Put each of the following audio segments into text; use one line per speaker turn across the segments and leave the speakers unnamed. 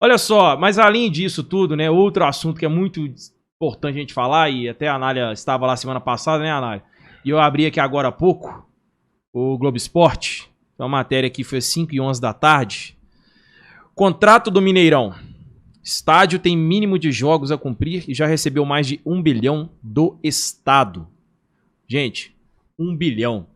Olha só, mas além disso tudo, né, outro assunto que é muito importante a gente falar, e até a Anália estava lá semana passada, né, Anália? E eu abri aqui agora há pouco o Globo Esporte, uma matéria que foi às 5h11 da tarde. Contrato do Mineirão. Estádio tem mínimo de jogos a cumprir e já recebeu mais de 1 bilhão do Estado. Gente, 1 bilhão.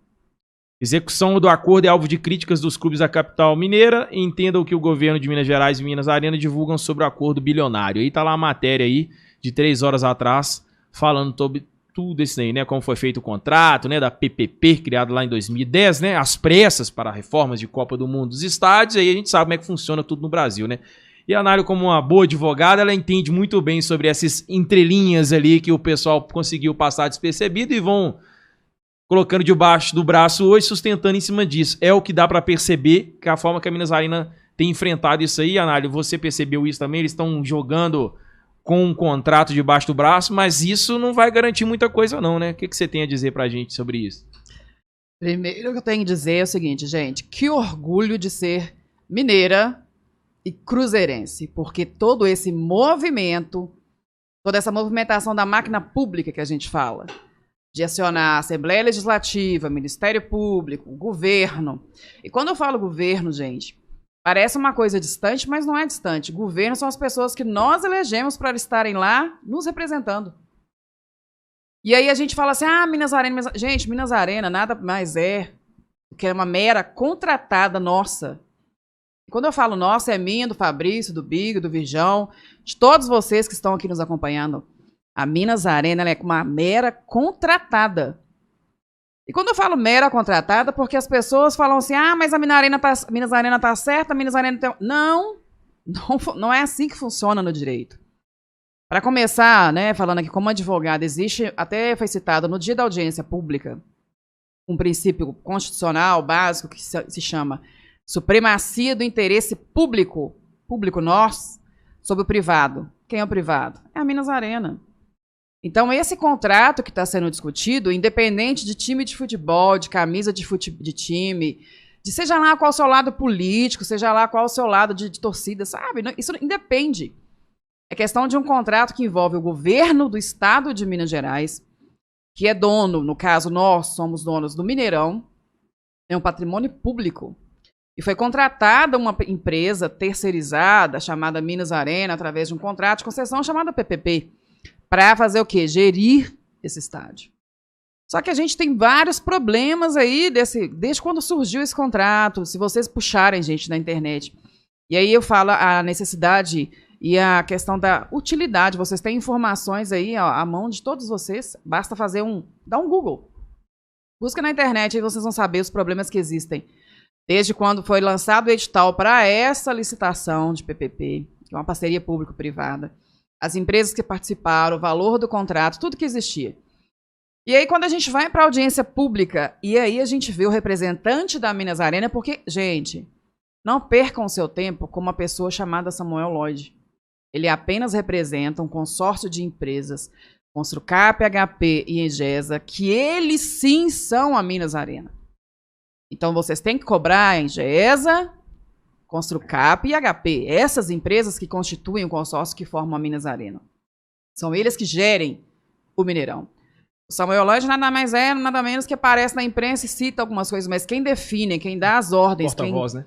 Execução do acordo é alvo de críticas dos clubes da capital mineira. Entenda o que o governo de Minas Gerais e Minas Arena divulgam sobre o acordo bilionário. Aí tá lá a matéria aí de 3 horas atrás falando sobre tudo isso aí, né? Como foi feito o contrato, né? Da PPP, criado lá em 2010, né? As pressas para reformas de Copa do Mundo dos estádios. Aí a gente sabe como é que funciona tudo no Brasil, né? E a Anália, como uma boa advogada, ela entende muito bem sobre essas entrelinhas ali que o pessoal conseguiu passar despercebido e vão colocando debaixo do braço hoje, sustentando em cima disso. É o que dá para perceber, que a forma que a Minas Arena tem enfrentado isso aí, Anália, você percebeu isso também? Eles estão jogando com um contrato debaixo do braço, mas isso não vai garantir muita coisa não, né? O que você tem a dizer pra gente sobre isso?
Primeiro que eu tenho a dizer é o seguinte, gente, que orgulho de ser mineira e cruzeirense, porque todo esse movimento, toda essa movimentação da máquina pública que a gente fala, de acionar a Assembleia Legislativa, Ministério Público, governo. E quando eu falo governo, gente, parece uma coisa distante, mas não é distante. Governo são as pessoas que nós elegemos para estarem lá nos representando. E aí a gente fala assim, Minas Arena... Gente, Minas Arena nada mais é do que uma mera contratada nossa. E quando eu falo nossa, é minha, do Fabrício, do Bigo, do Virjão, de todos vocês que estão aqui nos acompanhando. A Minas Arena ela é uma mera contratada. E quando eu falo mera contratada, porque as pessoas falam assim, mas a Minas Arena tá certa, a Minas Arena tem... Não é assim que funciona no direito. Para começar, né, falando aqui como advogada, existe, até foi citado no dia da audiência pública, um princípio constitucional básico que se chama supremacia do interesse público, nós, sobre o privado. Quem é o privado? É a Minas Arena. Então, esse contrato que está sendo discutido, independente de time de futebol, de camisa de time, de seja lá qual o seu lado político, seja lá qual o seu lado de torcida, sabe? Isso independe. É questão de um contrato que envolve o governo do estado de Minas Gerais, que é dono, no caso, nós somos donos do Mineirão, é um patrimônio público. E foi contratada uma empresa terceirizada, chamada Minas Arena, através de um contrato de concessão chamado PPP, para fazer o quê? Gerir esse estádio. Só que a gente tem vários problemas aí desde quando surgiu esse contrato, se vocês puxarem, gente, na internet. E aí eu falo a necessidade e a questão da utilidade. Vocês têm informações aí à mão de todos vocês, basta dar um Google. Busca na internet, aí vocês vão saber os problemas que existem. Desde quando foi lançado o edital para essa licitação de PPP, que é uma parceria público-privada, as empresas que participaram, o valor do contrato, tudo que existia. E aí, quando a gente vai para a audiência pública, e aí a gente vê o representante da Minas Arena, porque, gente, não percam o seu tempo com uma pessoa chamada Samuel Lloyd. Ele apenas representa um consórcio de empresas, Construcap, HP e Engesa, que eles sim são a Minas Arena. Então, vocês têm que cobrar a Engesa, Construcap e HP. Essas empresas que constituem o consórcio que formam a Minas Arena. São eles que gerem o Mineirão. O Samuel Lloyd nada mais é, nada menos que aparece na imprensa e cita algumas coisas, mas quem define, quem dá as ordens...
Porta-voz, né?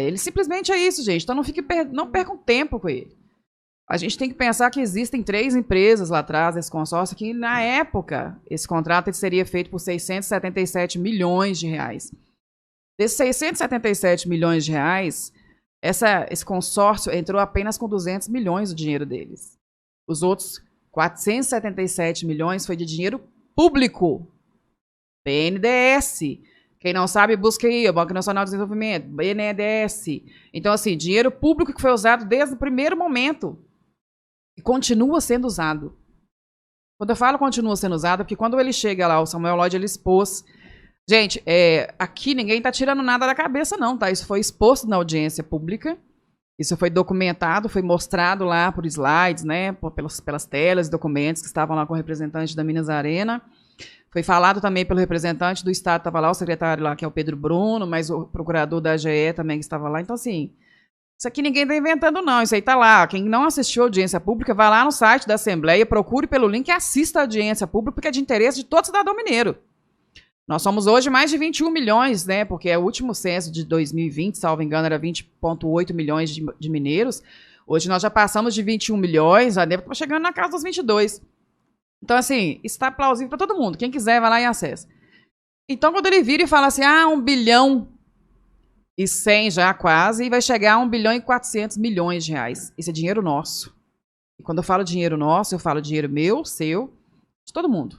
Ele simplesmente é isso, gente. Então não percam tempo com ele. A gente tem que pensar que existem 3 empresas lá atrás desse consórcio que, na época, esse contrato ele seria feito por 677 milhões de reais. Desses 677 milhões de reais, esse consórcio entrou apenas com 200 milhões do dinheiro deles. Os outros 477 milhões foi de dinheiro público. BNDES. Quem não sabe, busca aí, o Banco Nacional de Desenvolvimento, BNDES. Então, assim, dinheiro público que foi usado desde o primeiro momento. E continua sendo usado. Quando eu falo continua sendo usado, é porque quando ele chega lá, o Samuel Lloyd, ele expôs... Gente, aqui ninguém está tirando nada da cabeça, não, tá? Isso foi exposto na audiência pública. Isso foi documentado, foi mostrado lá por slides, né? Pelas telas e documentos que estavam lá com o representante da Minas Arena. Foi falado também pelo representante do Estado, estava lá, o secretário lá, que é o Pedro Bruno, mas o procurador da AGE também que estava lá. Então, assim, isso aqui ninguém está inventando, não. Isso aí está lá. Quem não assistiu a audiência pública, vai lá no site da Assembleia, procure pelo link e assista a audiência pública, porque é de interesse de todo cidadão mineiro. Nós somos hoje mais de 21 milhões, né? Porque o último censo de 2020, salvo engano, era 20,8 milhões de mineiros. Hoje nós já passamos de 21 milhões, já deve estar chegando na casa dos 22. Então, assim, está plausível para todo mundo. Quem quiser, vai lá e acessa. Então, quando ele vira e fala assim, 1 bilhão e 100 já quase, e vai chegar a 1 bilhão e 400 milhões de reais. Isso é dinheiro nosso. E quando eu falo dinheiro nosso, eu falo dinheiro meu, seu, de todo mundo.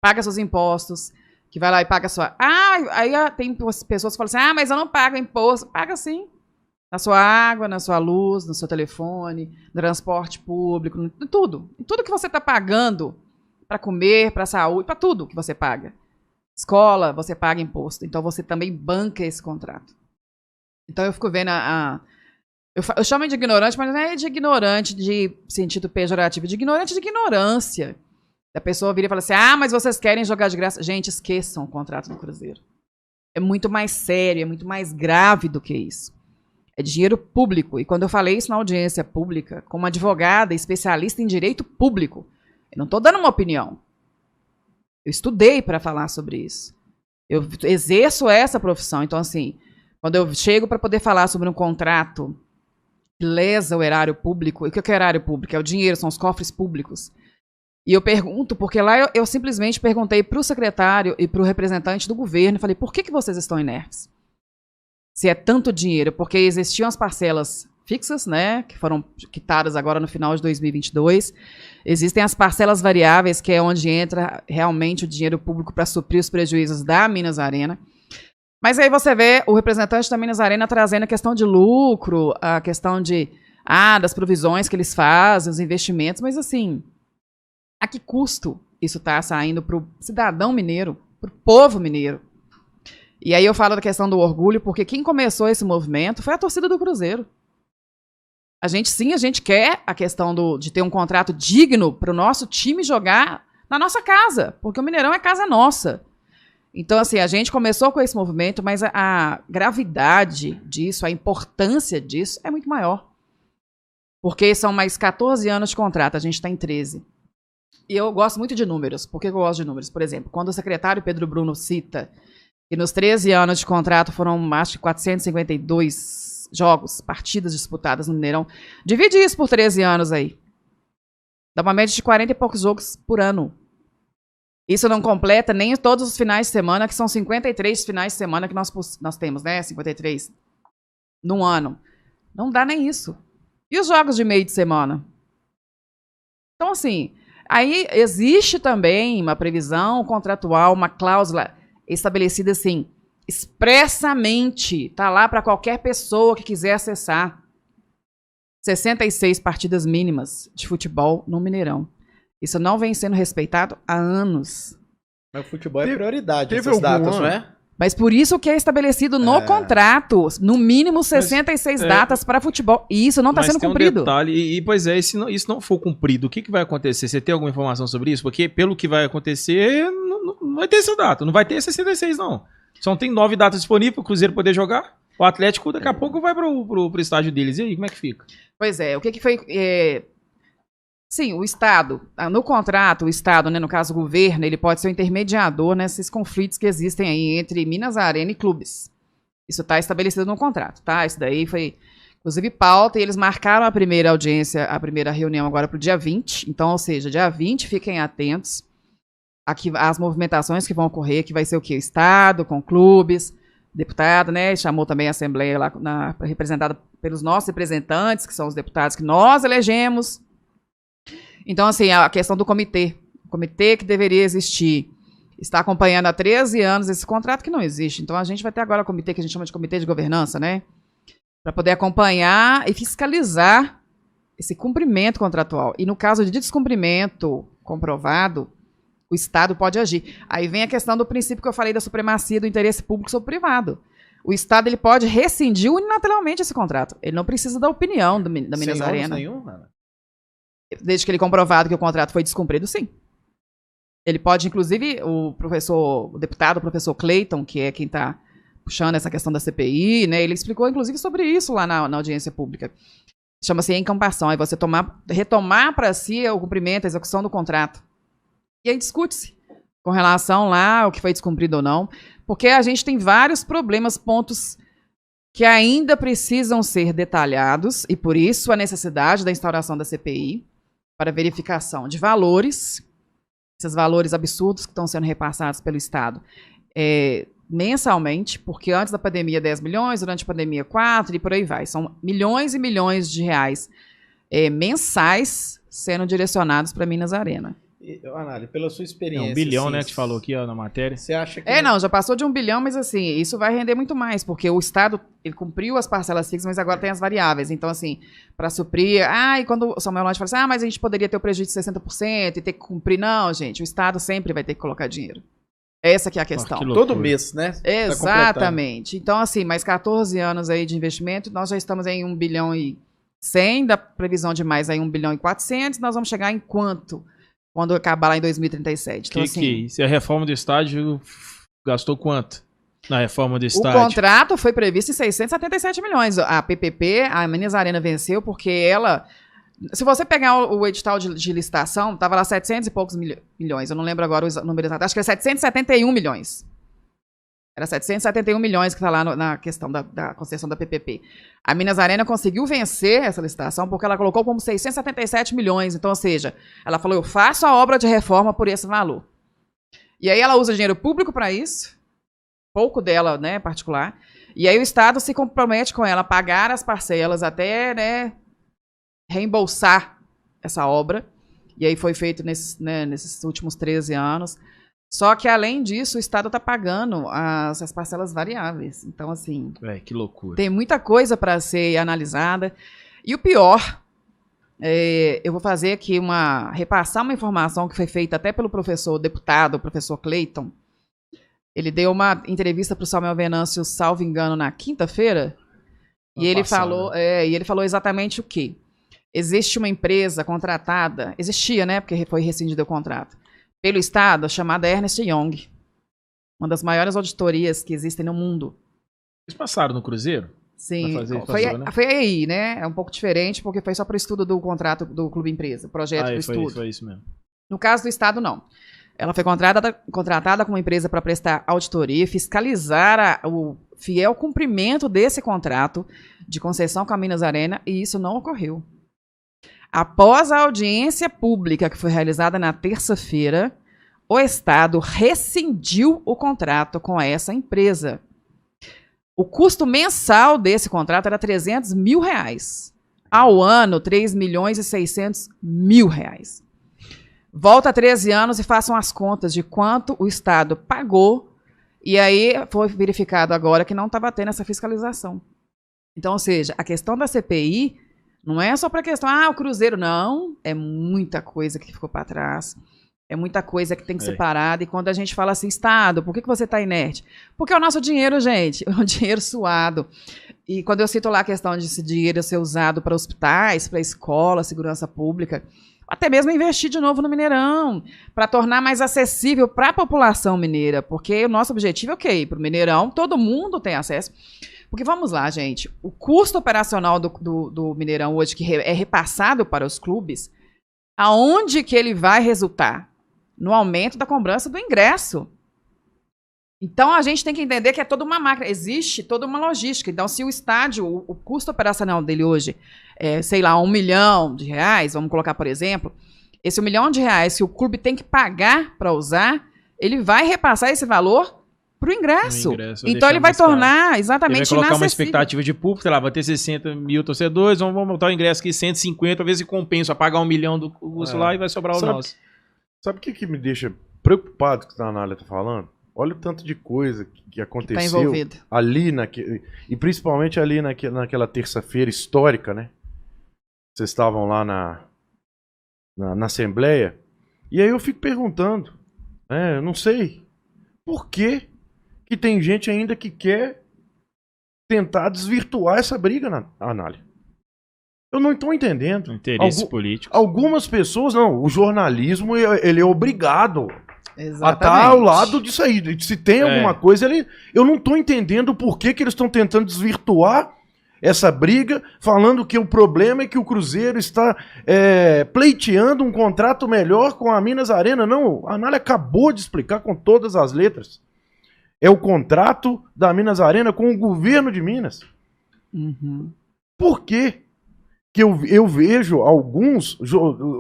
Paga seus impostos, que vai lá e paga sua... aí tem pessoas que falam assim, mas eu não pago imposto. Paga sim. Na sua água, na sua luz, no seu telefone, no transporte público, em tudo. Em tudo que você está pagando para comer, para saúde, para tudo que você paga. Escola, você paga imposto. Então, você também banca esse contrato. Então, eu fico vendo eu chamo de ignorante, mas não é de ignorante de sentido pejorativo, de ignorante de ignorância. A pessoa vira e fala assim, mas vocês querem jogar de graça. Gente, esqueçam o contrato do Cruzeiro. É muito mais sério, é muito mais grave do que isso. É dinheiro público. E quando eu falei isso na audiência pública, como advogada especialista em direito público, eu não estou dando uma opinião. Eu estudei para falar sobre isso. Eu exerço essa profissão. Então, assim, quando eu chego para poder falar sobre um contrato que lesa o erário público, e o que é erário público? É o dinheiro, são os cofres públicos. E eu pergunto, porque lá eu simplesmente perguntei para o secretário e para o representante do governo, falei, por que vocês estão inertes? Se é tanto dinheiro, porque existiam as parcelas fixas, né, que foram quitadas agora no final de 2022. Existem as parcelas variáveis, que é onde entra realmente o dinheiro público para suprir os prejuízos da Minas Arena. Mas aí você vê o representante da Minas Arena trazendo a questão de lucro, a questão das provisões que eles fazem, os investimentos, mas assim, a que custo isso está saindo para o cidadão mineiro, para o povo mineiro? E aí eu falo da questão do orgulho, porque quem começou esse movimento foi a torcida do Cruzeiro. A gente quer a questão de ter um contrato digno para o nosso time jogar na nossa casa, porque o Mineirão é casa nossa. Então, assim, a gente começou com esse movimento, mas a gravidade disso, a importância disso é muito maior. Porque são mais 14 anos de contrato, a gente está em 13. E eu gosto muito de números. Por que eu gosto de números? Por exemplo, quando o secretário Pedro Bruno cita que nos 13 anos de contrato foram mais de 452 jogos, partidas disputadas no Mineirão. Divide isso por 13 anos aí. Dá uma média de 40 e poucos jogos por ano. Isso não completa nem todos os finais de semana, que são 53 finais de semana que nós temos, né? 53 num ano. Não dá nem isso. E os jogos de meio de semana? Então, assim, aí existe também uma previsão contratual, uma cláusula estabelecida assim, expressamente, está lá para qualquer pessoa que quiser acessar. 66 partidas mínimas de futebol no Mineirão. Isso não vem sendo respeitado há anos.
Mas o futebol é prioridade,
teve
essas datas, não é?
Mas por isso que é estabelecido no contrato, no mínimo 66 datas para futebol. E isso não está sendo cumprido.
Detalhe, pois é, se isso não for cumprido, o que vai acontecer? Você tem alguma informação sobre isso? Porque pelo que vai acontecer, não vai ter essa data, não vai ter 66 não. Só tem 9 datas disponíveis para o Cruzeiro poder jogar. O Atlético daqui a pouco vai pro estádio deles. E aí, como é que fica?
Pois é, o que foi... Sim, o Estado, no contrato, o Estado, né, no caso o governo, ele pode ser o intermediador nesses conflitos que existem aí entre Minas Arena e clubes. Isso está estabelecido no contrato, tá? Isso daí foi, inclusive, pauta, e eles marcaram a primeira audiência, a primeira reunião agora para o dia 20. Então, ou seja, dia 20, fiquem atentos às movimentações que vão ocorrer, que vai ser o quê? O Estado, com clubes, deputado, né? Chamou também a Assembleia lá, representada pelos nossos representantes, que são os deputados que nós elegemos. Então, assim, a questão do comitê. O comitê que deveria existir está acompanhando há 13 anos esse contrato que não existe. Então, a gente vai ter agora o comitê que a gente chama de comitê de governança, né? Para poder acompanhar e fiscalizar esse cumprimento contratual. E no caso de descumprimento comprovado, o Estado pode agir. Aí vem a questão do princípio que eu falei da supremacia do interesse público sobre o privado. O Estado ele pode rescindir unilateralmente esse contrato. Ele não precisa da opinião da Minas Arena. Desde que ele comprovado que o contrato foi descumprido, sim. Ele pode, inclusive, o deputado, o professor Clayton, que é quem está puxando essa questão da CPI, né? Ele explicou, inclusive, sobre isso lá na audiência pública. Chama-se encampação, é você retomar para si o cumprimento, a execução do contrato. E aí discute-se com relação lá ao que foi descumprido ou não, porque a gente tem vários problemas, pontos que ainda precisam ser detalhados, e por isso a necessidade da instauração da CPI para verificação de valores, esses valores absurdos que estão sendo repassados pelo Estado mensalmente, porque antes da pandemia 10 milhões, durante a pandemia 4 e por aí vai. São milhões e milhões de reais mensais sendo direcionados para Minas Arena.
Anália, pela sua experiência...
É 1 bilhão,
assim,
né, que te falou aqui ó, na matéria.
Você acha que...
Não, já passou de 1 bilhão, mas assim, isso vai render muito mais, porque o Estado, ele cumpriu as parcelas fixas, mas agora tem as variáveis. Então, assim, para suprir... e quando o Samuel Lodge fala assim, mas a gente poderia ter o prejuízo de 60% e ter que cumprir. Não, gente, o Estado sempre vai ter que colocar dinheiro. Essa que é a questão.
Todo mês, né?
Exatamente. Então, assim, mais 14 anos aí de investimento, nós já estamos em 1 bilhão e 100, da previsão de mais aí 1 bilhão e 400, nós vamos chegar em quanto? Quando acabar lá em 2037. Então,
se a reforma do estádio gastou quanto na reforma do estádio?
O contrato foi previsto em 677 milhões. A PPP, a Minas Arena venceu porque ela... Se você pegar o edital de licitação, estava lá 700 e poucos milhões. Eu não lembro agora o número exato. Acho que é 771 milhões. Era 771 milhões que está lá na questão da concessão da PPP. A Minas Arena conseguiu vencer essa licitação porque ela colocou como 677 milhões. Então, ou seja, ela falou, eu faço a obra de reforma por esse valor. E aí ela usa dinheiro público para isso, pouco dela, né, particular. E aí o Estado se compromete com ela a pagar as parcelas até, né, reembolsar essa obra. E aí foi feito nesses últimos 13 anos. Só que, além disso, o Estado está pagando as parcelas variáveis. Então, assim...
que loucura.
Tem muita coisa para ser analisada. E o pior, eu vou fazer aqui repassar uma informação que foi feita até pelo deputado, o professor Clayton. Ele deu uma entrevista para o Samuel Venâncio, salvo engano, na quinta-feira. E ele falou exatamente o quê? Existe uma empresa contratada, existia, né, porque foi rescindido o contrato, pelo Estado, chamada Ernst Young, uma das maiores auditorias que existem no mundo.
Eles passaram no Cruzeiro?
Sim, foi aí, né? É um pouco diferente, porque foi só para o estudo do contrato do Clube Empresa, o projeto do estudo.
Foi isso mesmo.
No caso do Estado, não. Ela foi contratada como empresa para prestar auditoria, fiscalizar o fiel cumprimento desse contrato de concessão com a Minas Arena, e isso não ocorreu. Após a audiência pública que foi realizada na terça-feira, o Estado rescindiu o contrato com essa empresa. O custo mensal desse contrato era R$300 mil. Ao ano, R$3 milhões e 600 mil. Volta 13 anos e façam as contas de quanto o Estado pagou. E aí foi verificado agora que não estava tendo essa fiscalização. Então, ou seja, a questão da CPI... Não é só para a questão, o Cruzeiro, não. É muita coisa que ficou para trás. É muita coisa que tem que ser parada. E quando a gente fala assim, Estado, por que você está inerte? Porque é o nosso dinheiro, gente. É um dinheiro suado. E quando eu cito lá a questão de esse dinheiro ser usado para hospitais, para escola, segurança pública, até mesmo investir de novo no Mineirão, para tornar mais acessível para a população mineira. Porque o nosso objetivo é o quê? Para o Mineirão, todo mundo tem acesso. Porque vamos lá, gente, o custo operacional do Mineirão hoje, que é repassado para os clubes, aonde que ele vai resultar? No aumento da cobrança do ingresso. Então, a gente tem que entender que é toda uma máquina, existe toda uma logística. Então, se o estádio, o custo operacional dele hoje é, sei lá, R$1 milhão, vamos colocar, por exemplo, esse R$1 milhão que o clube tem que pagar para usar, ele vai repassar esse valor pro ingresso. Então ele vai tornar exatamente
inacessível. Ele vai colocar uma expectativa de público, sei lá, vai ter 60 mil torcedores, vamos montar o ingresso aqui 150, às vezes compensa pagar R$1 milhão do curso lá e vai sobrar o nosso.
Sabe o que me deixa preocupado que a Anália tá falando? Olha o tanto de coisa que aconteceu ali, e principalmente ali naquela terça-feira histórica, né? Vocês estavam lá na Assembleia, e aí eu fico perguntando, eu não sei, por que tem gente ainda que quer tentar desvirtuar essa briga, Anália? Eu não estou entendendo.
Interesse político.
Algumas pessoas, não, o jornalismo ele é obrigado
Exatamente.
Tá ao lado disso aí. Se tem alguma coisa, eu não tô entendendo por que eles estão tentando desvirtuar essa briga, falando que o problema é que o Cruzeiro está pleiteando um contrato melhor com a Minas Arena. Não, a Anália acabou de explicar com todas as letras. É o contrato da Minas Arena com o governo de Minas.
Uhum.
Por quê que eu vejo alguns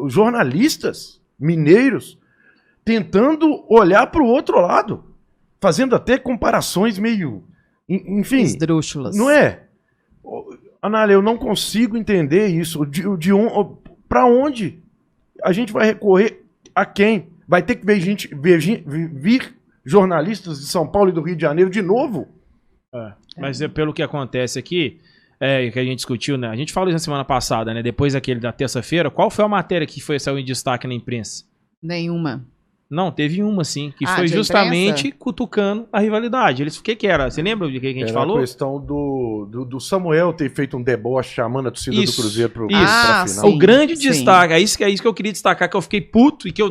jornalistas mineiros tentando olhar para o outro lado, fazendo até comparações meio... Enfim,
esdrúxulas.
Não é? Anália, eu não consigo entender isso. Para onde a gente vai recorrer? A quem? Vai ter que vir jornalistas de São Paulo e do Rio de Janeiro de novo?
Mas pelo que acontece aqui, que a gente discutiu, né? A gente falou isso na semana passada, né? Depois daquele da terça-feira, qual foi a matéria que saiu em destaque na imprensa?
Nenhuma.
Não, teve uma, sim, que foi justamente cutucando a rivalidade. O que era? Você lembra de que a gente falou?
Era a questão do Samuel ter feito um deboche chamando a torcida do Cruzeiro pra final.
Sim, o grande destaque, é isso que eu queria destacar, que eu fiquei puto e que eu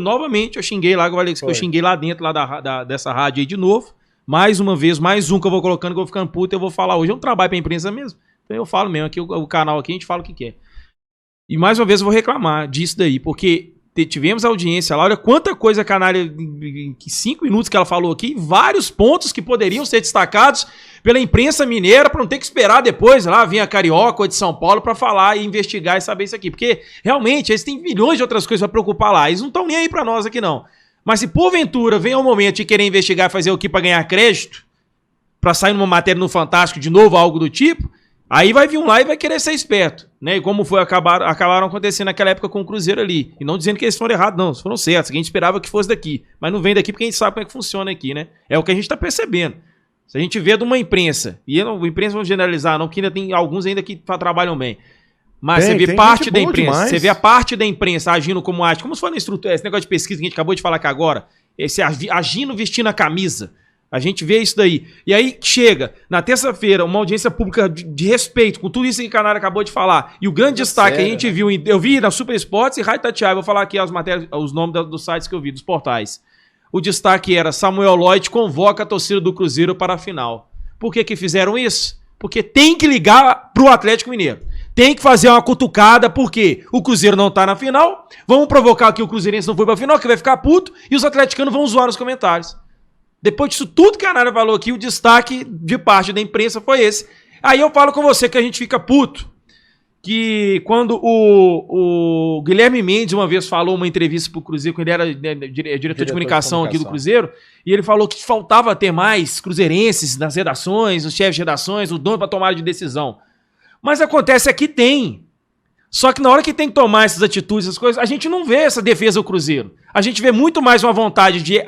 xinguei lá, eu xinguei lá dentro dessa rádio aí de novo. Mais uma vez, mais um que eu vou colocando, que eu vou ficando puto, eu vou falar hoje. Eu não trabalho pra imprensa mesmo. Então eu falo mesmo, aqui o canal aqui a gente fala o que quer. E mais uma vez eu vou reclamar disso daí, porque... Tivemos audiência lá, olha quanta coisa que a Anália, em 5 minutos que ela falou aqui, vários pontos que poderiam ser destacados pela imprensa mineira para não ter que esperar depois lá vir a Carioca ou de São Paulo para falar e investigar e saber isso aqui. Porque realmente eles têm milhões de outras coisas para preocupar lá, eles não estão nem aí para nós aqui não. Mas se porventura vem o momento de querer investigar e fazer o que para ganhar crédito, para sair numa matéria no Fantástico de novo, algo do tipo, aí vai vir um lá e vai querer ser esperto, né? E como acabaram acontecendo naquela época com o Cruzeiro ali. E não dizendo que eles foram errados, não. Eles foram certos, que a gente esperava que fosse daqui. Mas não vem daqui porque a gente sabe como é que funciona aqui, né? É o que a gente tá percebendo. Se a gente vê de uma imprensa, e a imprensa vamos generalizar, não, porque ainda tem alguns ainda que trabalham bem. Mas você vê parte da imprensa, demais. Você vê a parte da imprensa agindo como age, como se fosse na estrutura, esse negócio de pesquisa que a gente acabou de falar aqui agora, esse agindo vestindo a camisa. A gente vê isso daí. E aí chega, na terça-feira, uma audiência pública de respeito, com tudo isso que o Canário acabou de falar. E o grande destaque que a gente viu, eu vi na Super Sports e Rádio Tatiaia, vou falar aqui as matérias, os nomes dos sites que eu vi, dos portais. O destaque era: Samuel Lloyd convoca a torcida do Cruzeiro para a final. Por que fizeram isso? Porque tem que ligar pro Atlético Mineiro. Tem que fazer uma cutucada, porque o Cruzeiro não tá na final, vamos provocar que o Cruzeirense não foi pra final, que vai ficar puto, e os atleticanos vão zoar nos comentários. Depois disso tudo que a Anália falou aqui, o destaque de parte da imprensa foi esse. Aí eu falo com você que a gente fica puto, que quando o Guilherme Mendes uma vez falou uma entrevista pro Cruzeiro, quando ele era diretor de comunicação aqui do Cruzeiro, e ele falou que faltava ter mais cruzeirenses nas redações, os chefes de redações, o dono para tomar de decisão. Mas acontece que tem. Só que na hora que tem que tomar essas atitudes, essas coisas, a gente não vê essa defesa do Cruzeiro. A gente vê muito mais uma vontade de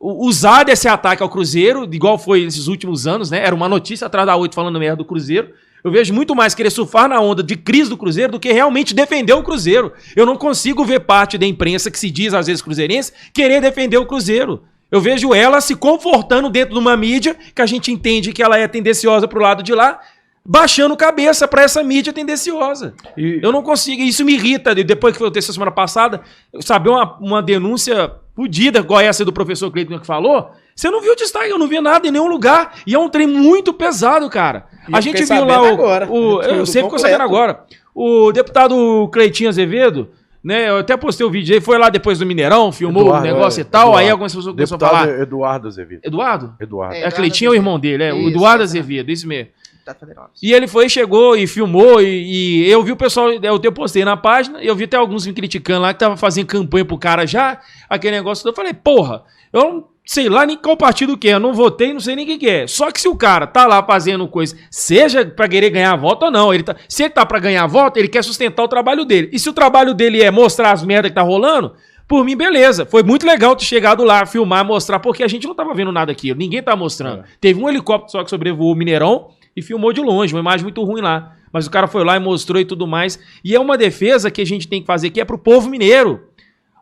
usar desse ataque ao Cruzeiro, igual foi nesses últimos anos, né? Era uma notícia atrás da 8 falando merda do Cruzeiro. Eu vejo muito mais querer surfar na onda de crise do Cruzeiro do que realmente defender o Cruzeiro. Eu não consigo ver parte da imprensa que se diz, às vezes, cruzeirense, querer defender o Cruzeiro. Eu vejo ela se confortando dentro de uma mídia que a gente entende que ela é tendenciosa pro lado de lá, baixando cabeça pra essa mídia tendenciosa. Eu não consigo, isso me irrita. Depois que eu disse semana passada, saber uma denúncia fodida, igual essa do professor Cleiton que falou, você não viu destaque, eu não vi nada em nenhum lugar. E é um trem muito pesado, cara. A gente viu lá eu sempre fico sabendo agora. O deputado Cleitinho Azevedo, né? Eu até postei o vídeo aí, foi lá depois do Mineirão, filmou o negócio e tal. Aí algumas pessoas começaram a falar.
Eduardo Azevedo.
Eduardo?
Eduardo.
Cleitinho é o irmão dele, o Eduardo Azevedo, isso mesmo. E ele chegou e filmou, e eu vi o pessoal, eu postei na página, eu vi até alguns me criticando lá, que tava fazendo campanha pro cara já, aquele negócio, eu falei, porra, eu não sei lá nem qual partido que é, eu não votei, não sei nem quem que é, só que se o cara tá lá fazendo coisa, seja pra querer ganhar voto ou não, se ele tá pra ganhar voto, ele quer sustentar o trabalho dele, e se o trabalho dele é mostrar as merdas que tá rolando, por mim, beleza. Foi muito legal ter chegado lá, filmar, mostrar, porque a gente não tava vendo nada aqui, ninguém tá mostrando. Teve um helicóptero só que sobrevoou o Mineirão, e filmou de longe, uma imagem muito ruim lá. Mas o cara foi lá e mostrou e tudo mais. E é uma defesa que a gente tem que fazer, que é pro povo mineiro.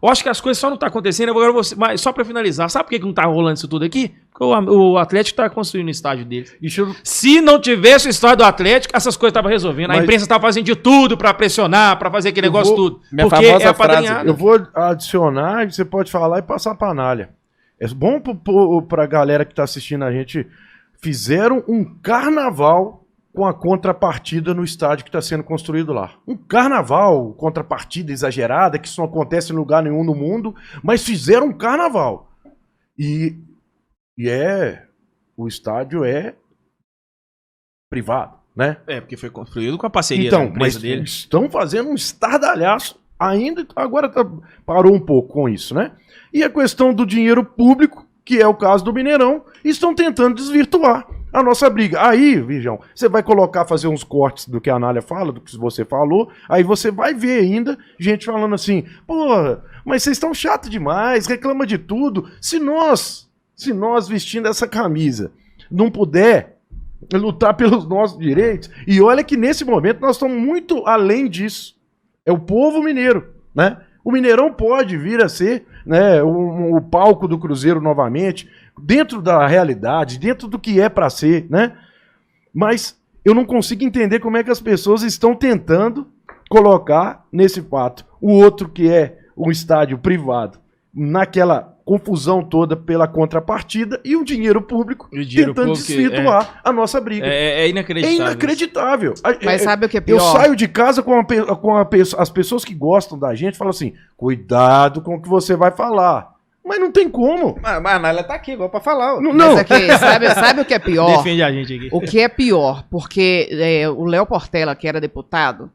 Eu acho que as coisas só não estão acontecendo, agora mas só pra finalizar, sabe por que não tá rolando isso tudo aqui? Porque o Atlético tá construindo o estádio dele. Se não tivesse o estádio do Atlético, essas coisas estavam resolvendo. Mas a imprensa tava fazendo de tudo pra pressionar, pra fazer aquele negócio tudo. Porque é apadrinhado.
Eu vou adicionar, você pode falar e passar pra Anália. É bom pra galera que tá assistindo a gente. Fizeram um carnaval com a contrapartida no estádio que está sendo construído lá. Um carnaval, contrapartida exagerada, que isso não acontece em lugar nenhum no mundo, mas fizeram um carnaval. O estádio é privado, né?
Porque foi construído com a parceria
da empresa dele. Estão fazendo um estardalhaço ainda, agora parou um pouco com isso, né? E a questão do dinheiro público, que é o caso do Mineirão, estão tentando desvirtuar a nossa briga. Aí, Virgão, você vai fazer uns cortes do que a Anália fala, do que você falou, aí você vai ver ainda gente falando assim, porra, mas vocês estão chato demais, reclama de tudo. Se nós vestindo essa camisa não puder lutar pelos nossos direitos, e olha que nesse momento nós estamos muito além disso. É o povo mineiro, né? O Mineirão pode vir a ser, né, o palco do Cruzeiro novamente, dentro da realidade, dentro do que é para ser, né? Mas eu não consigo entender como é que as pessoas estão tentando colocar nesse fato o outro que é um estádio privado, naquela confusão toda pela contrapartida e o dinheiro público tentando desvirtuar a nossa briga.
É inacreditável.
É inacreditável.
Mas sabe o que é pior?
Eu saio de casa as pessoas que gostam da gente falam assim, cuidado com o que você vai falar. Mas não tem como.
Mas a Anália tá aqui, igual pra falar.
Não. Mas aqui, sabe o que é pior?
Defende a gente aqui.
O que é pior, porque o Léo Portela, que era deputado,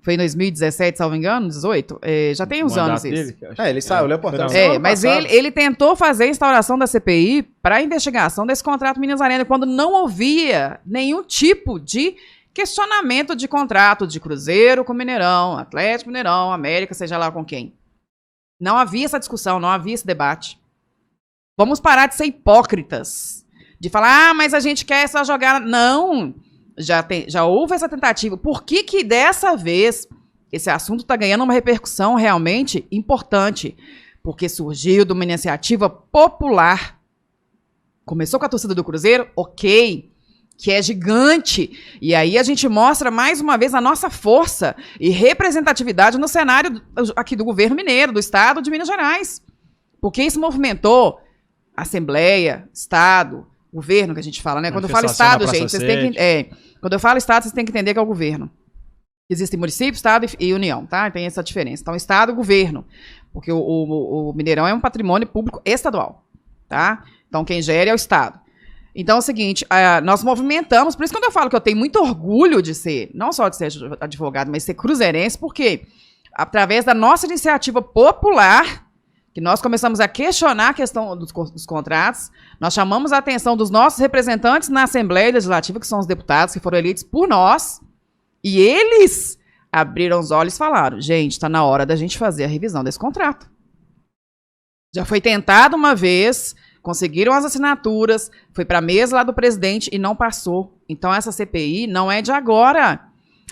foi em 2017, salvo engano, 18? Já tem uns anos isso.
Ele saiu, o Léo Portela.
Mas ele tentou fazer a instauração da CPI para investigação desse contrato Minas Arena, quando não havia nenhum tipo de questionamento de contrato de Cruzeiro com Mineirão, Atlético Mineirão, América, seja lá com quem. Não havia essa discussão, não havia esse debate. Vamos parar de ser hipócritas. De falar, mas a gente quer só jogar... Não, já houve essa tentativa. Por que dessa vez esse assunto está ganhando uma repercussão realmente importante? Porque surgiu de uma iniciativa popular. Começou com a torcida do Cruzeiro, ok, que é gigante. E aí a gente mostra mais uma vez a nossa força e representatividade no cenário aqui do governo mineiro, do estado de Minas Gerais. Porque isso movimentou Assembleia, Estado, governo que a gente fala, né? Quando eu falo Estado, gente, vocês têm que... quando eu falo Estado, vocês têm que entender que é o governo. Existem município, Estado e União, tá? Tem essa diferença. Então, Estado e governo. Porque o Mineirão é um patrimônio público estadual, tá? Então, quem gera é o Estado. Então é o seguinte, nós movimentamos, por isso quando eu falo que eu tenho muito orgulho de ser, não só de ser advogado, mas de ser cruzeirense, porque através da nossa iniciativa popular, que nós começamos a questionar a questão dos contratos, nós chamamos a atenção dos nossos representantes na Assembleia Legislativa, que são os deputados que foram eleitos por nós, e eles abriram os olhos e falaram, gente, está na hora da gente fazer a revisão desse contrato. Já foi tentado uma vez... Conseguiram as assinaturas, foi para a mesa lá do presidente e não passou. Então, essa CPI não é de agora.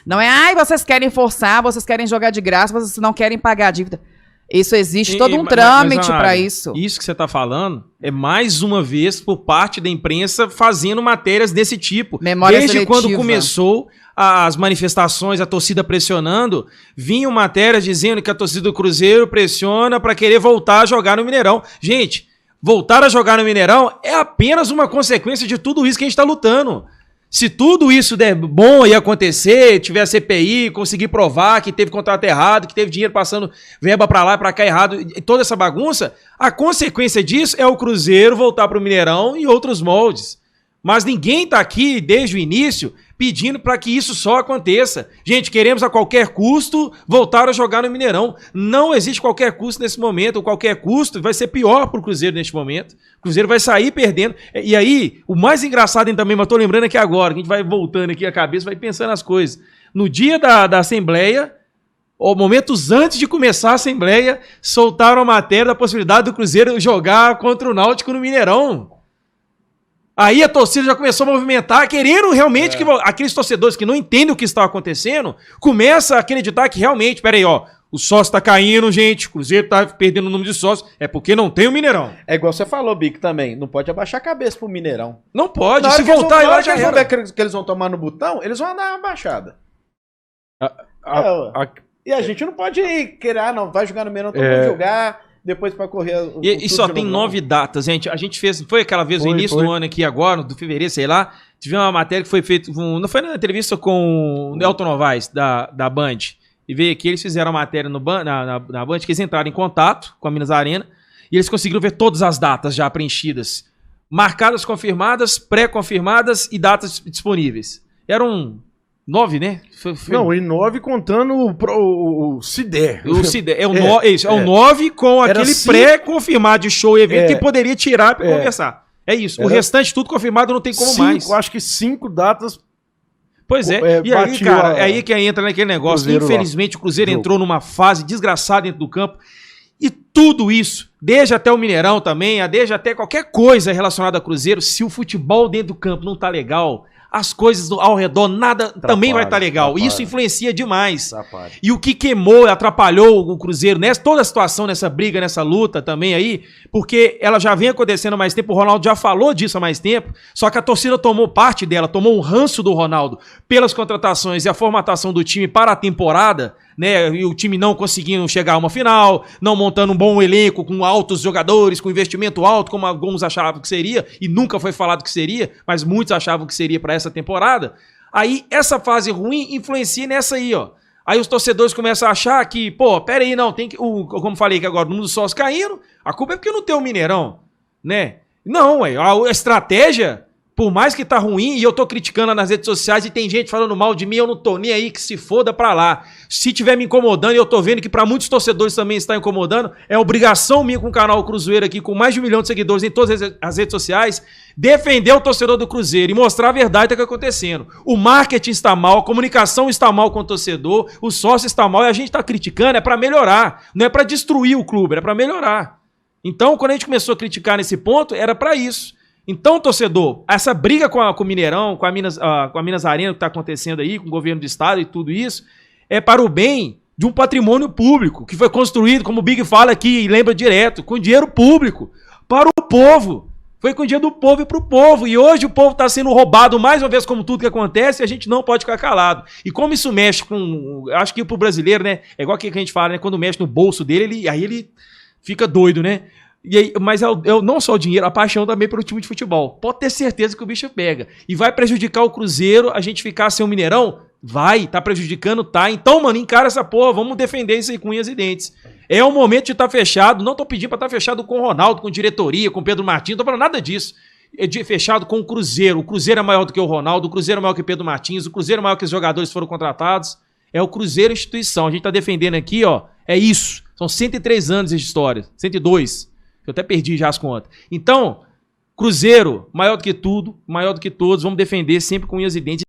Não é, vocês querem forçar, vocês querem jogar de graça, vocês não querem pagar a dívida. Isso existe todo um trâmite para isso.
Isso que você está falando é mais uma vez por parte da imprensa fazendo matérias desse tipo.
Memória
Desde
seletiva.
Quando começou as manifestações, a torcida pressionando, vinham matérias dizendo que a torcida do Cruzeiro pressiona para querer voltar a jogar no Mineirão. Gente... Voltar a jogar no Mineirão é apenas uma consequência de tudo isso que a gente está lutando. Se tudo isso der bom e acontecer, tiver a CPI, conseguir provar que teve contrato errado, que teve dinheiro passando verba para lá e para cá errado, e toda essa bagunça, a consequência disso é o Cruzeiro voltar para o Mineirão e outros moldes. Mas ninguém está aqui, desde o início, pedindo para que isso só aconteça. Gente, queremos a qualquer custo voltar a jogar no Mineirão. Não existe qualquer custo nesse momento, ou qualquer custo vai ser pior para o Cruzeiro neste momento. O Cruzeiro vai sair perdendo. E aí, o mais engraçado também, mas estou lembrando aqui agora, que a gente vai voltando aqui a cabeça, vai pensando as coisas. No dia da Assembleia, ou momentos antes de começar a Assembleia, soltaram a matéria da possibilidade do Cruzeiro jogar contra o Náutico no Mineirão. Aí a torcida já começou a movimentar, querendo realmente que aqueles torcedores que não entendem o que está acontecendo, começam a acreditar que realmente, peraí, ó, O sócio tá caindo, gente. O Cruzeiro tá perdendo o número de sócios. É porque não tem o Mineirão.
É igual você falou, Bico, também. Não pode abaixar a cabeça pro Mineirão.
Não pode. Se voltar aí, lá já
eles vão ver que eles vão tomar no botão, eles vão dar uma baixada. E a gente não pode querer, não, vai jogar no Mineirão, todo mundo jogar, depois pra correr...
E só tem 9 datas, gente. A gente fez, foi aquela vez no início do ano aqui agora, do fevereiro, sei lá, tivemos uma matéria que foi feita, não foi na entrevista com o Nelton Novaes, da Band, e veio aqui, eles fizeram a matéria na Band, que eles entraram em contato com a Minas Arena, e eles conseguiram ver todas as datas já preenchidas. Marcadas, confirmadas, pré-confirmadas e datas disponíveis. Eram 9, né?
Não, e 9 contando o CIDER.
O CIDER. É o 9 com aquele pré-confirmado de show e evento que poderia tirar para conversar. É isso. O restante tudo confirmado não tem como mais.
Acho que 5 datas.
Pois é. E aí, cara, é aí que entra naquele negócio. Infelizmente, o Cruzeiro entrou numa fase desgraçada dentro do campo. E tudo isso, desde até o Mineirão também, desde até qualquer coisa relacionada a Cruzeiro, se o futebol dentro do campo não tá legal, as coisas ao redor, nada também vai estar legal. Isso influencia demais. E o que queimou, atrapalhou o Cruzeiro, toda a situação, nessa briga, nessa luta também aí, porque ela já vem acontecendo há mais tempo, o Ronaldo já falou disso há mais tempo, só que a torcida tomou parte dela, tomou um ranço do Ronaldo pelas contratações e a formatação do time para a temporada, né? E o time não conseguindo chegar a uma final, não montando um bom elenco com altos jogadores, com investimento alto, como alguns achavam que seria, e nunca foi falado que seria, mas muitos achavam que seria para essa temporada. Aí essa fase ruim influencia nessa aí, ó. Aí os torcedores começam a achar que, pera aí, não, tem que, como falei que agora, o número dos sócios caindo, a culpa é porque não tem o Mineirão, né? Não, a estratégia, por mais que tá ruim, e eu tô criticando nas redes sociais, e tem gente falando mal de mim, eu não tô nem aí, que se foda pra lá. Se tiver me incomodando, e eu tô vendo que pra muitos torcedores também está incomodando, é obrigação minha com o canal Cruzeiro aqui, com mais de 1 milhão de seguidores em todas as redes sociais, defender o torcedor do Cruzeiro e mostrar a verdade do que está acontecendo. O marketing está mal, a comunicação está mal com o torcedor, o sócio está mal, e a gente está criticando, é pra melhorar, não é pra destruir o clube, é pra melhorar. Então, quando a gente começou a criticar nesse ponto, era pra isso. Então, torcedor, essa briga com o Mineirão, com a Minas Arena que está acontecendo aí, com o governo do estado e tudo isso, é para o bem de um patrimônio público, que foi construído, como o Big fala aqui e lembra direto, com dinheiro público, para o povo. Foi com dinheiro do povo e para o povo. E hoje o povo está sendo roubado mais uma vez, como tudo que acontece, e a gente não pode ficar calado. E como isso mexe com... Acho que para o brasileiro, né? É igual que a gente fala, né? Quando mexe no bolso dele, aí ele fica doido, né? E aí, mas não só o dinheiro, a paixão também pelo time de futebol. Pode ter certeza que o bicho pega. E vai prejudicar o Cruzeiro a gente ficar sem o Mineirão? Vai, tá prejudicando, tá. Então, mano, encara essa porra, vamos defender isso aí com unhas e dentes. É o momento de estar fechado, não tô pedindo pra estar fechado com o Ronaldo, com diretoria, com o Pedro Martins, não tô falando nada disso. É fechado com o Cruzeiro. O Cruzeiro é maior do que o Ronaldo, o Cruzeiro é maior que o Pedro Martins, o Cruzeiro é maior que os jogadores que foram contratados. É o Cruzeiro instituição. A gente tá defendendo aqui, ó, é isso. São 103 anos de história, 102. Eu até perdi já as contas. Então, Cruzeiro, maior do que tudo, maior do que todos, vamos defender sempre com unhas e dentes.